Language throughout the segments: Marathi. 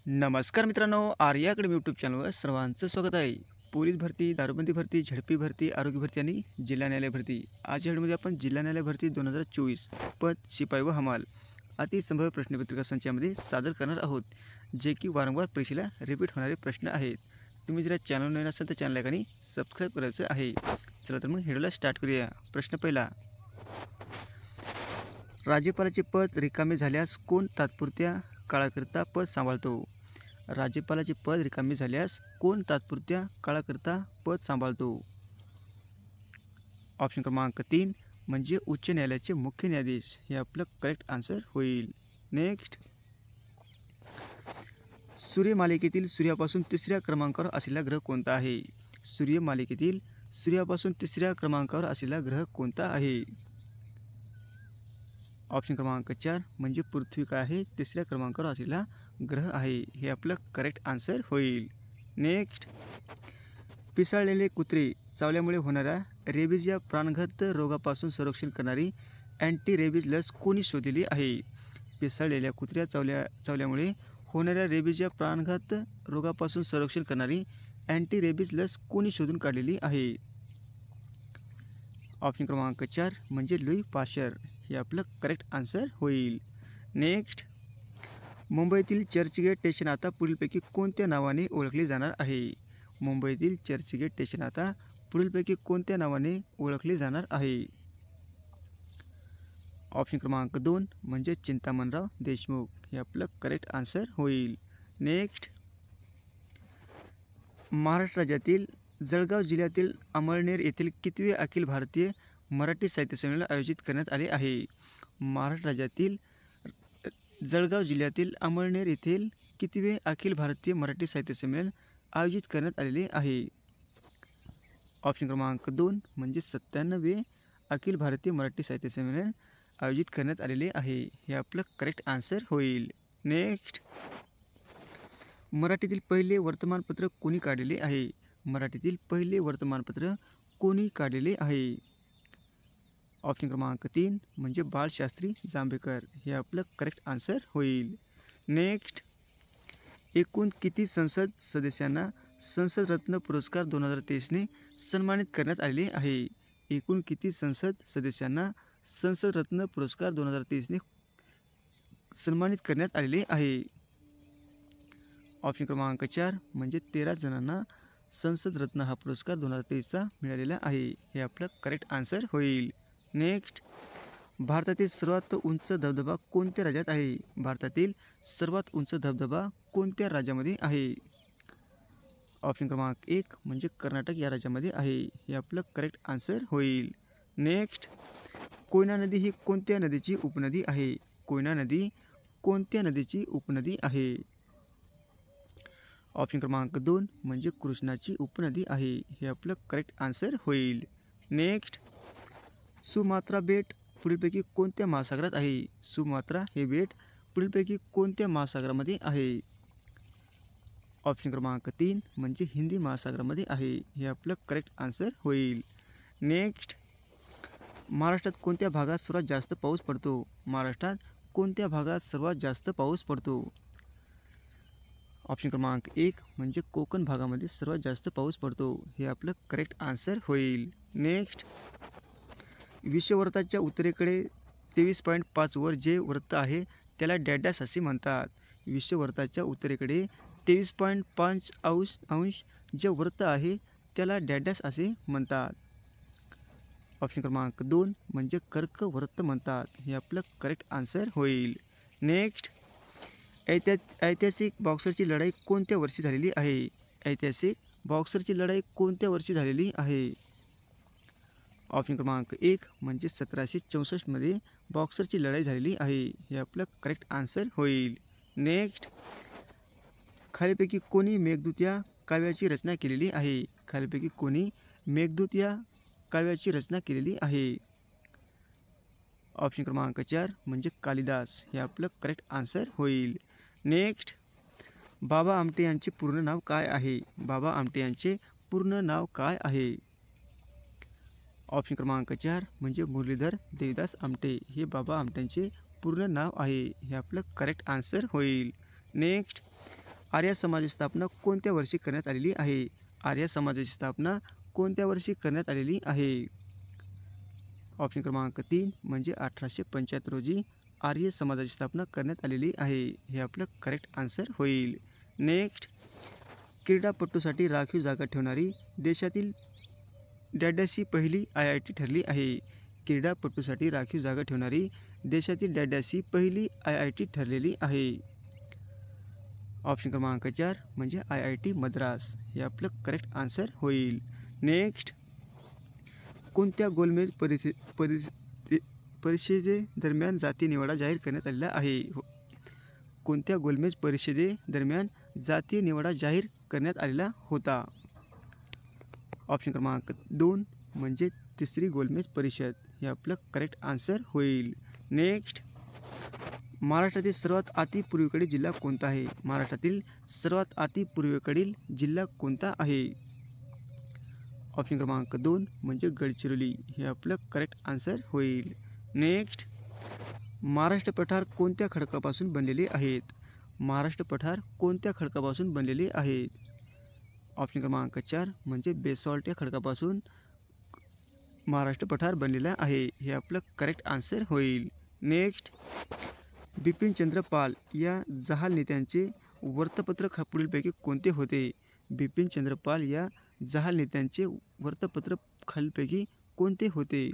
नमस्कार मित्रांनो, आर्या अकॅडमी यूट्यूब चॅनलवर सर्वांचं स्वागत आहे. पोलीस भरती, दारूबंदी भरती, झडपी भरती, आरोग्य भरती आणि जिल्हा न्यायालय भरती. आज या व्हिडिओमध्ये आपण जिल्हा न्यायालय भरती 2024 पद शिपाई व हमाल अतिसंभाव्य प्रश्नपत्रिका संचामध्ये सादर करणार आहोत, जे की वारंवार परीक्षेला रिपीट होणारे प्रश्न आहेत. तुम्ही जर चॅनल नवीन असाल तर चॅनल आणि सबस्क्राईब करायचं आहे. चला तर मग व्हिडिओला स्टार्ट करूया. प्रश्न पहिला, राज्यपालाचे पद रिकामे झाल्यास कोण तात्पुरत्या काळाकरिता पद सांभाळतो? राज्यपालाचे पद रिकामे झाल्यास कोण तात्पुरत्या काळाकरिता पद सांभाळतो? ऑप्शन क्रमांक 3 म्हणजे उच्च न्यायालयाचे मुख्य न्यायाधीश. हे आपलं करेक्ट आन्सर होईल. नेक्स्ट, सूर्यमालिकेतील सूर्यापासून तिसऱ्या क्रमांकावर असलेला ग्रह कोणता आहे? सूर्यमालिकेतील सूर्यापासून तिसऱ्या क्रमांकावर असलेला ग्रह कोणता आहे? ऑप्शन क्रमांक 4 म्हणजे पृथ्वी काय आहे? तिसऱ्या क्रमांकावर असलेला ग्रह आहे. हे आपलं करेक्ट आन्सर होईल. नेक्स्ट, पिसाळलेले कुत्रे चावल्यामुळे होणाऱ्या रेबीज या प्राणघात रोगापासून संरक्षण करणारी अँटी रेबीज लस कोणी शोधलेली आहे? पिसाळलेल्या कुत्र्या चावल्यामुळे होणाऱ्या रेबीज या प्राणघात रोगापासून संरक्षण करणारी अँटी रेबीज लस कोणी शोधून काढलेली आहे? ऑप्शन क्रमांक 4 म्हणजे लुई पाश्चर. हे आपलं करेक्ट आन्सर होईल. नेक्स्ट, मुंबईतील चर्चगेट स्टेशन आता पुढीलपैकी कोणत्या नावाने ओळखले जाणार आहे? मुंबईतील चर्चगेट स्टेशन आता पुढीलपैकी कोणत्या नावाने ओळखले जाणार आहे? ऑप्शन क्रमांक 2 म्हणजे चिंतामणराव देशमुख. हे आपलं करेक्ट आन्सर होईल. नेक्स्ट, महाराष्ट्र राज्यातील जळगाव जिल्ह्यातील अमळनेर येथील कितवे अखिल भारतीय मराठी साहित्य संमेलन आयोजित करण्यात आले आहे? महाराष्ट्र राज्यातील जळगाव जिल्ह्यातील अमळनेर येथील कितवे अखिल भारतीय मराठी साहित्य संमेलन आयोजित करण्यात आलेले आहे? ऑप्शन क्रमांक 2 म्हणजे 97वे अखिल भारतीय मराठी साहित्य संमेलन आयोजित करण्यात आलेले आहे. हे आपलं करेक्ट आन्सर होईल. नेक्स्ट, मराठीतील पहिले वर्तमानपत्र कोणी काढलेले आहे? मराठीतील पहिले वर्तमानपत्र कोणी काढलेले आहे? ऑप्शन क्रमांक 3 म्हणजे बाळशास्त्री जांभेकर. हे आपलं करेक्ट आन्सर होईल. नेक्स्ट, एकूण किती संसद सदस्यांना संसद रत्न पुरस्कार 2023ने सन्मानित करण्यात आलेले आहे? एकूण किती संसद सदस्यांना संसद रत्न पुरस्कार 2023ने सन्मानित करण्यात आलेले आहे? ऑप्शन क्रमांक 4 म्हणजे 13 जणांना संसद रत्न हा पुरस्कार 2023चा मिळालेला आहे. हे आपलं करेक्ट आन्सर होईल. नेक्स्ट, भारतातील सर्वात उंच धबधबा कोणत्या राज्यात आहे? भारतातील सर्वात उंच धबधबा कोणत्या राज्यामध्ये आहे? ऑप्शन क्रमांक 1 म्हणजे कर्नाटक या राज्यामध्ये आहे. हे आपलं करेक्ट आन्सर होईल. नेक्स्ट, कोयना नदी ही कोणत्या नदीची उपनदी आहे? कोयना नदी कोणत्या नदीची उपनदी आहे? ऑप्शन क्रमांक 2 म्हणजे कृष्णाची उपनदी आहे. हे आपलं करेक्ट आन्सर होईल. नेक्स्ट, सुमात्रा बेट पुढीलपैकी कोणत्या महासागरात आहे? सुमात्रा हे बेट पुढीलपैकी कोणत्या महासागरामध्ये आहे? ऑप्शन क्रमांक 3 म्हणजे हिंदी महासागरामध्ये आहे. हे आपलं करेक्ट आन्सर होईल. नेक्स्ट, महाराष्ट्रात कोणत्या भागात सर्वात जास्त पाऊस पडतो? महाराष्ट्रात कोणत्या भागात सर्वात जास्त पाऊस पडतो? ऑप्शन क्रमांक 1 म्हणजे कोकण भागामध्ये सर्वात जास्त पाऊस पडतो. हे आपलं करेक्ट आन्सर होईल. नेक्स्ट, विषुववृत्ताच्या उत्तरेकडे 23.5 वर जे वृत्त आहे त्याला डॅश असे म्हणतात. विषुववृत्ताच्या उत्तरेकडे 23.5 अंश जे वृत्त आहे त्याला डॅश असे म्हणतात. ऑप्शन क्रमांक 2 म्हणजे कर्कवृत्त म्हणतात. हे आपलं करेक्ट आन्सर होईल. नेक्स्ट, ऐतिहासिक बॉक्सरची लढाई कोणत्या वर्षी झालेली आहे? ऐतिहासिक बॉक्सरची लढाई कोणत्या वर्षी झालेली आहे? ऑप्शन क्रमांक 1 म्हणजे 1764 मध्ये बॉक्सरची लढाई झालेली आहे. हे आपलं करेक्ट आन्सर होईल. नेक्स्ट, खालीपैकी कोणी मेघदूत या काव्याची रचना केलेली आहे? खालीपैकी कोणी मेघदूत या काव्याची रचना केलेली आहे? ऑप्शन क्रमांक 4 म्हणजे कालिदास. हे आपलं करेक्ट आन्सर होईल. नेक्स्ट, बाबा आमटे यांचे पूर्ण नाव काय आहे? बाबा आमटे यांचे पूर्ण नाव काय आहे? ऑप्शन क्रमांक 4 म्हणजे मुरलीधर देवदास आमटे. हे बाबा आमटेंचे पूर्ण नाव आहे. हे आपलं करेक्ट आन्सर होईल. नेक्स्ट, आर्य समाजाची स्थापना कोणत्या वर्षी करण्यात आलेली आहे? आर्य समाजाची स्थापना कोणत्या वर्षी करण्यात आलेली आहे? ऑप्शन क्रमांक 3 म्हणजे 1875 रोजी आर्य समाजाची स्थापना करण्यात आलेली आहे. हे आपलं करेक्ट आन्सर होईल. नेक्स्ट, क्रीडापटूसाठी राखीव जागा ठेवणारी देशातील डॅडॅसी पहिली IIT ठरली आहे. क्रीडापटूसाठी राखीव जागा ठेवणारी देशातील डॅडॅसी पहिली IIT ठरलेली आहे. ऑप्शन क्रमांक 4 म्हणजे IIT मद्रास. हे आपलं करेक्ट आन्सर होईल. नेक्स्ट, कोणत्या गोलमेज परिषदेदरम्यान जाती निवाडा जाहीर करण्यात आलेला आहे? कोणत्या गोलमेज परिषदेदरम्यान जातीय निवाडा जाहीर करण्यात आलेला होता? ऑप्शन क्रमांक 2 म्हणजे तिसरी गोलमेज परिषद. हे आपलं करेक्ट आन्सर होईल. नेक्स्ट, महाराष्ट्रातील सर्वात अति पूर्वेकडील जिल्हा कोणता आहे? महाराष्ट्रातील सर्वात अति पूर्वेकडील जिल्हा कोणता आहे? ऑप्शन क्रमांक 2 म्हणजे गडचिरोली. हे आपलं करेक्ट आन्सर होईल. नेक्स्ट, महाराष्ट्र पठार कोणत्या खडकापासून बनलेले आहेत? महाराष्ट्र पठार कोणत्या खडकापासून बनलेले आहेत? ऑप्शन क्रमांक 4 म्हणजे बेसॉल्ट या खडकापासून महाराष्ट्र पठार बनलेला आहे. हे आपलं करेक्ट आन्सर होईल. नेक्स्ट, बिपिनचंद्र पाल या जहाल नेत्यांचे वृत्तपत्र पुढीलपैकी कोणते होते? बिपिनचंद्र पाल या जहाल नेत्यांचे वृत्तपत्र खालीलपैकी कोणते होते?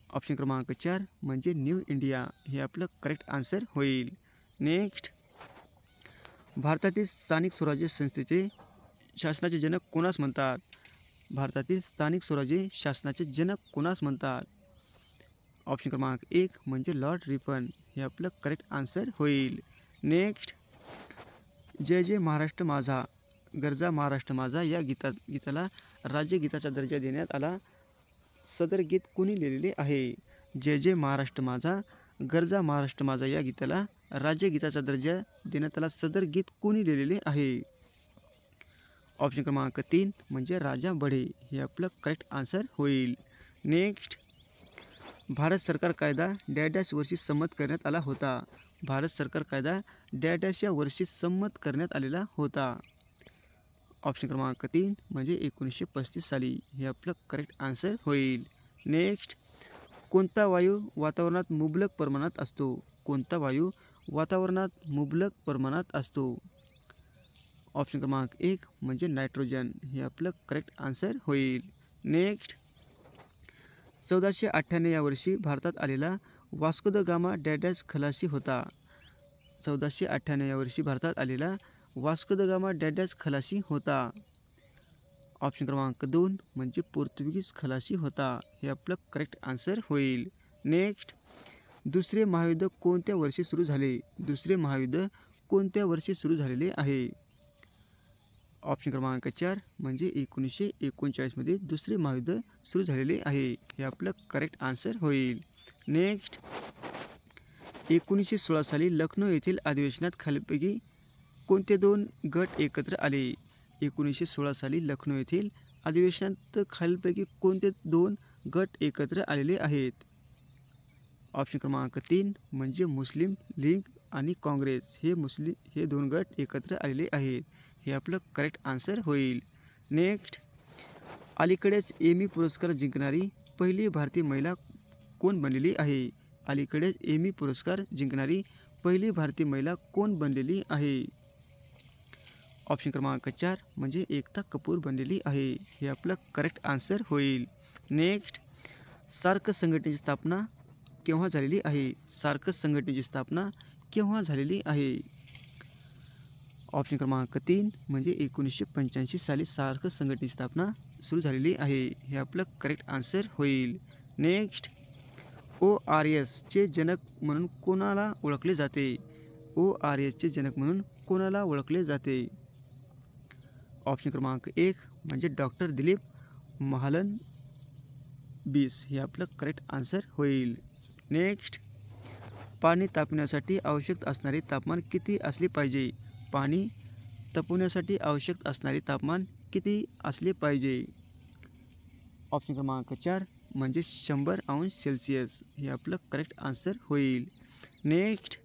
ऑप्शन क्रमांक 4 म्हणजे न्यू इंडिया. हे आपलं करेक्ट आन्सर होईल. नेक्स्ट, भारतातील स्थानिक स्वराज्य संस्थेचे शासनाचे जनक कोणास म्हणतात? भारतातील स्थानिक स्वराज्य शासनाचे जनक कोणास म्हणतात? ऑप्शन क्रमांक 1 म्हणजे लॉर्ड रिपन. हे आपलं करेक्ट आन्सर होईल. नेक्स्ट, जय जय महाराष्ट्र माझा गरजा महाराष्ट्र माझा या गीताला राज्यगीताचा दर्जा देण्यात आला. सदर गीत कोणी लिहिलेले आहे? जय जय महाराष्ट्र माझा गरजा महाराष्ट्र माझा या गीताला राज्यगीताचा दर्जा देण्यात आला. सदर गीत कोणी लिहिलेले आहे? ऑप्शन क्रमांक 3 म्हणजे राजा बढे. हे आपलं करेक्ट आन्सर होईल. नेक्स्ट, भारत सरकार कायदा डॅडॅश वर्षी संमत करण्यात आला होता? भारत सरकार कायदा डॅडॅश या वर्षी संमत करण्यात आलेला होता? ऑप्शन क्रमांक 3 म्हणजे 1935 साली. हे आपलं करेक्ट आन्सर होईल. नेक्स्ट, कोणता वायू वातावरणात मुबलक प्रमाणात असतो? कोणता वायू वातावरणात मुबलक प्रमाणात असतो? ऑप्शन क्रमांक 1 म्हणजे नायट्रोजन. हे आपलं करेक्ट आन्सर होईल. नेक्स्ट, 1498 या वर्षी भारतात आलेला वास्को द गामा डॅडॅश खलाशी होता? 1498 या वर्षी भारतात आलेला वास्को द गामा डॅडॅश खलाशी होता? ऑप्शन क्रमांक 2 म्हणजे पोर्तुगीज खलाशी होता. हे आपलं करेक्ट आन्सर होईल. नेक्स्ट, दुसरे महायुद्ध कोणत्या वर्षी सुरू झाले? दुसरे महायुद्ध कोणत्या वर्षी सुरू झालेले आहे? ऑप्शन क्रमांक 4 म्हणजे 1939 मध्ये दुसरे महायुद्ध सुरू झालेले आहे. हे आपलं करेक्ट आन्सर होईल. नेक्स्ट, 1916 साली लखनौ येथील अधिवेशनात खालीलपैकी कोणते 2 गट एकत्र आले? 1916 साली लखनौ येथील अधिवेशनात खालीलपैकी कोणते 2 गट एकत्र आलेले आहेत? ऑप्शन क्रमांक 3 म्हणजे मुस्लिम लीग आणि काँग्रेस. हे 2 गट एकत्र आलेले आहेत. हे आपलं करेक्ट आन्सर होईल. नेक्स्ट, अलीकडेच एमी पुरस्कार जिंकणारी पहिली भारतीय महिला कोण बनलेली आहे? अलीकडेच एमी पुरस्कार जिंकणारी पहिली भारतीय महिला कोण बनलेली आहे? ऑप्शन क्रमांक 4 म्हणजे एकता कपूर बनलेली आहे. हे आपलं करेक्ट आन्सर होईल. नेक्स्ट, सार्क संघटनेची स्थापना केव्हा झालेली आहे? सार्क संघटनेची स्थापना केव्हा झालेली आहे? ऑप्शन क्रमांक 3 म्हणजे 1985 साली सार्क संघटनेची स्थापना सुरू झालेली आहे. हे आपलं करेक्ट आन्सर होईल. नेक्स्ट, ORS चे जनक म्हणून कोणाला ओळखले जाते? ORS चे जनक म्हणून कोणाला ओळखले जाते? ऑप्शन क्रमांक 1 म्हणजे डॉक्टर दिलीप महालनबिस. हे आपलं करेक्ट आन्सर होईल. नेक्स्ट, पाणी तापवण्यासाठी आवश्यक असणारे तापमान किती असले पाहिजे? पाणी तापवण्यासाठी आवश्यक असणारे तापमान किती असले पाहिजे? ऑप्शन क्रमांक 4 म्हणजे 100 अंश सेल्सिअस. हे आपलं करेक्ट आन्सर होईल. नेक्स्ट,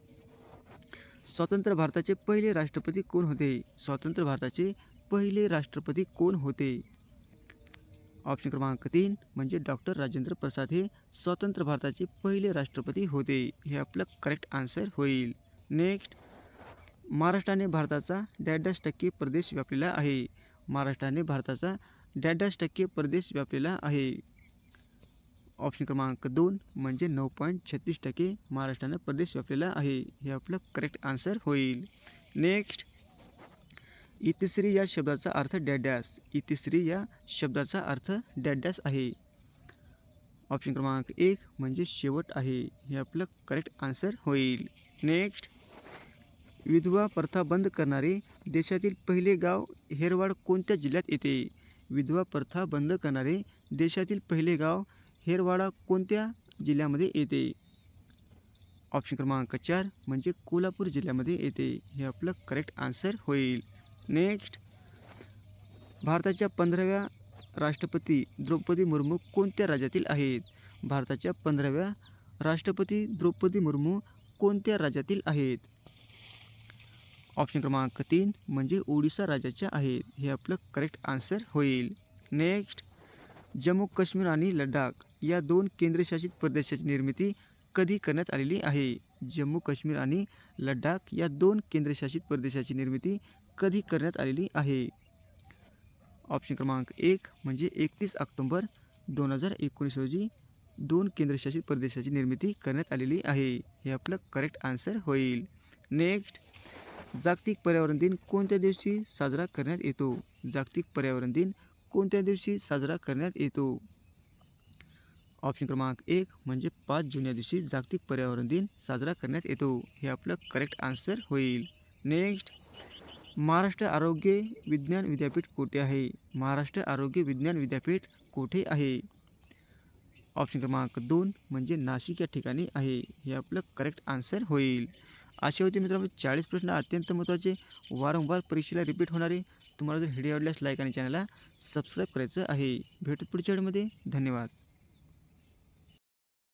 स्वतंत्र भारताचे पहिले राष्ट्रपती कोण होते? स्वतंत्र भारताचे पहिले राष्ट्रपती कोण होते? ऑप्शन क्रमांक 3 म्हणजे डॉक्टर राजेंद्र प्रसाद हे स्वतंत्र भारताचे पहिले राष्ट्रपती होते. हे आपलं करेक्ट आन्सर होईल. नेक्स्ट, महाराष्ट्राने भारताचा %% प्रदेश व्यापलेला आहे. महाराष्ट्राने भारताचा %% प्रदेश व्यापलेला आहे. ऑप्शन क्रमांक 2 म्हणजे 9.36% महाराष्ट्राने प्रदेश व्यापलेला आहे. हे आपलं करेक्ट आन्सर होईल. नेक्स्ट, इतिश्री या शब्दाचा अर्थ डॅश. इतिश्री या शब्दाचा अर्थ डॅश आहे. ऑप्शन क्रमांक 1 म्हणजे शेवट आहे. हे आपलं करेक्ट आन्सर होईल. नेक्स्ट, विधवा प्रथा बंद करणारे देशातील पहिले गाव हेरवाड कोणत्या जिल्ह्यात येते? विधवा प्रथा बंद करणारे देशातील पहिले गाव हेरवाडा कोणत्या जिल्ह्यामध्ये येते? ऑप्शन क्रमांक 4 म्हणजे कोल्हापूर जिल्ह्यामध्ये येते. हे आपलं करेक्ट आन्सर होईल. नेक्स्ट, भारताच्या 15व्या राष्ट्रपती द्रौपदी मुर्मू कोणत्या राज्यातील आहेत? भारताच्या 15व्या राष्ट्रपती द्रौपदी मुर्मू कोणत्या राज्यातील आहेत? ऑप्शन क्रमांक 3 म्हणजे ओडिसा राज्याच्या आहेत. हे आपलं करेक्ट आन्सर होईल. नेक्स्ट, जम्मू काश्मीर आणि लडाख या 2 केंद्रशासित प्रदेशाची निर्मिती कधी करण्यात आलेली आहे? जम्मू काश्मीर आणि लडाख या 2 केंद्रशासित प्रदेशाची निर्मिती कधी करण्यात आलेली आहे? ऑप्शन क्रमांक 1 म्हणजे 31 ऑक्टोबर 2019 रोजी 2 केंद्रशासित प्रदेशाची निर्मिती करण्यात आलेली आहे. हे आपलं करेक्ट आन्सर होईल. नेक्स्ट, जागतिक पर्यावरण दिन कोणत्या दिवशी साजरा करण्यात येतो? जागतिक पर्यावरण दिन कोणत्या दिवशी साजरा करण्यात येतो? ऑप्शन क्रमांक 1 म्हणजे 5 जून या दिवशी जागतिक पर्यावरण दिन साजरा करण्यात येतो. हे आपलं करेक्ट आन्सर होईल. नेक्स्ट, महाराष्ट्र आरोग्य विज्ञान विद्यापीठ कोठे आहे? महाराष्ट्र आरोग्य विज्ञान विद्यापीठ कोठे आहे? ऑप्शन क्रमांक 2 म्हणजे नाशिक या ठिकाणी आहे. हे आपलं करेक्ट आन्सर होईल. असे होते मित्रांनो 40 प्रश्न अत्यंत महत्त्वाचे, वारंवार परीक्षेला रिपीट होणारे. तुम्हाला जर व्हिडिओ आवडल्यास लाईक आणि चॅनलला सबस्क्राईब करायचं आहे. भेटू पुढच्या व्हिडिओमध्ये. धन्यवाद.